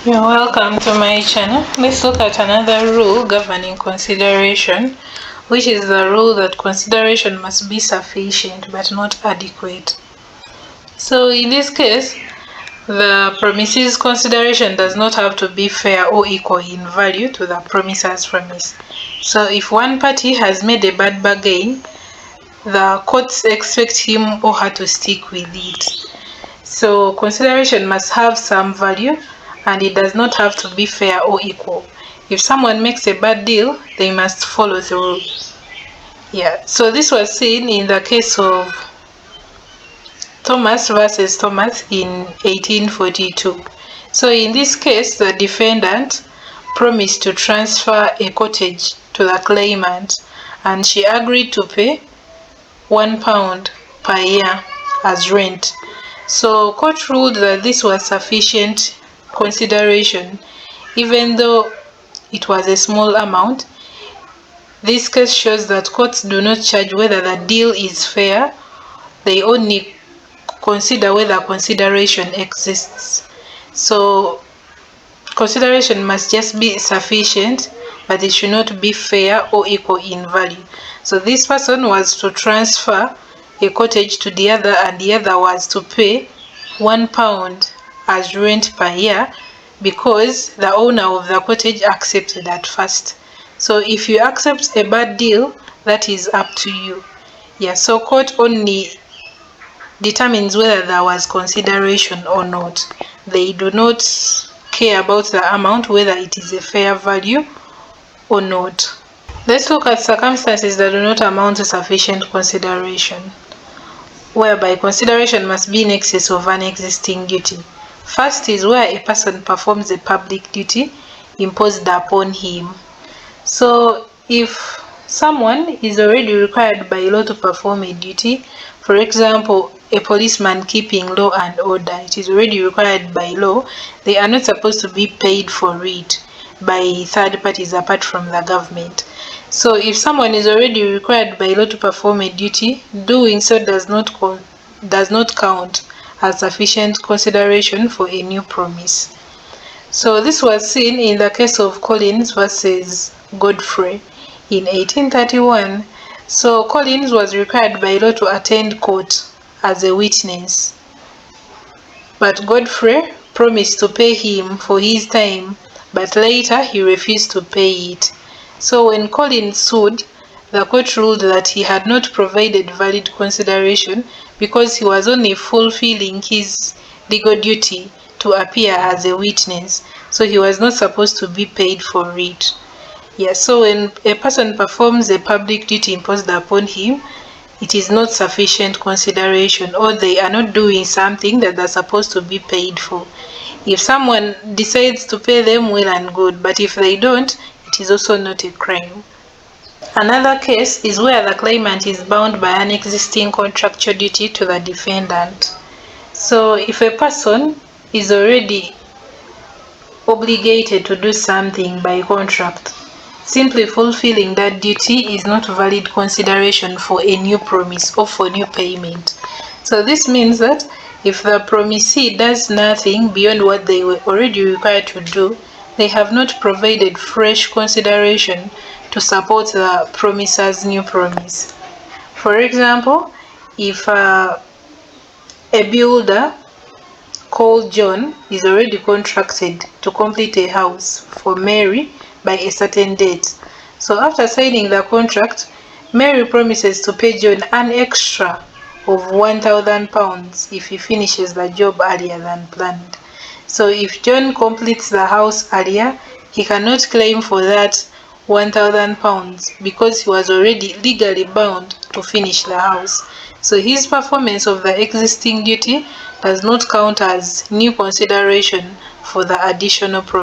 You're welcome to my channel. Let's look at another rule governing consideration, which is the rule that consideration must be sufficient but not adequate. So in this case, the promisee's consideration does not have to be fair or equal in value to the promiser's promise. So if one party has made a bad bargain, the courts expect him or her to stick with it. So consideration must have some value and it does not have to be fair or equal. If someone makes a bad deal, they must follow through. Yeah, so this was seen in the case of Thomas versus Thomas in 1842. So in this case, the defendant promised to transfer a cottage to the claimant and she agreed to pay £1 per year as rent. So court ruled that this was sufficient consideration, even though it was a small amount. This case shows that courts do not judge whether the deal is fair, they only consider whether consideration exists. So consideration must just be sufficient, but it should not be fair or equal in value. So this person was to transfer a cottage to the other and the other was to pay £1 as rent per year because the owner of the cottage accepted at first. So if you accept a bad deal, that is up to you. Yeah, so court only determines whether there was consideration or not. They do not care about the amount, whether it is a fair value or not. Let's look at circumstances that do not amount to sufficient consideration, whereby consideration must be in excess of an existing duty. First is where a person performs a public duty imposed upon him. So if someone is already required by law to perform a duty, for example, a policeman keeping law and order, it is already required by law, they are not supposed to be paid for it by third parties apart from the government. So if someone is already required by law to perform a duty, doing so does not count as sufficient consideration for a new promise. So this was seen in the case of Collins versus Godfrey in 1831. So Collins was required by law to attend court as a witness, but Godfrey promised to pay him for his time, but later he refused to pay it. So when Collins sued, the court ruled that he had not provided valid consideration because he was only fulfilling his legal duty to appear as a witness, so he was not supposed to be paid for it. Yeah, so when a person performs a public duty imposed upon him, it is not sufficient consideration, or they are not doing something that they're supposed to be paid for. If someone decides to pay them, well and good, but if they don't, it is also not a crime. Another case is where the claimant is bound by an existing contractual duty to the defendant. So if a person is already obligated to do something by contract, simply fulfilling that duty is not valid consideration for a new promise or for new payment. So this means that if the promisee does nothing beyond what they were already required to do, they have not provided fresh consideration to support the promiser's new promise. For example, if a builder called John is already contracted to complete a house for Mary by a certain date. So after signing the contract, Mary promises to pay John an extra of £1,000 if he finishes the job earlier than planned. So if John completes the house earlier, he cannot claim for that £1,000 because he was already legally bound to finish the house. So his performance of the existing duty does not count as new consideration for the additional promise.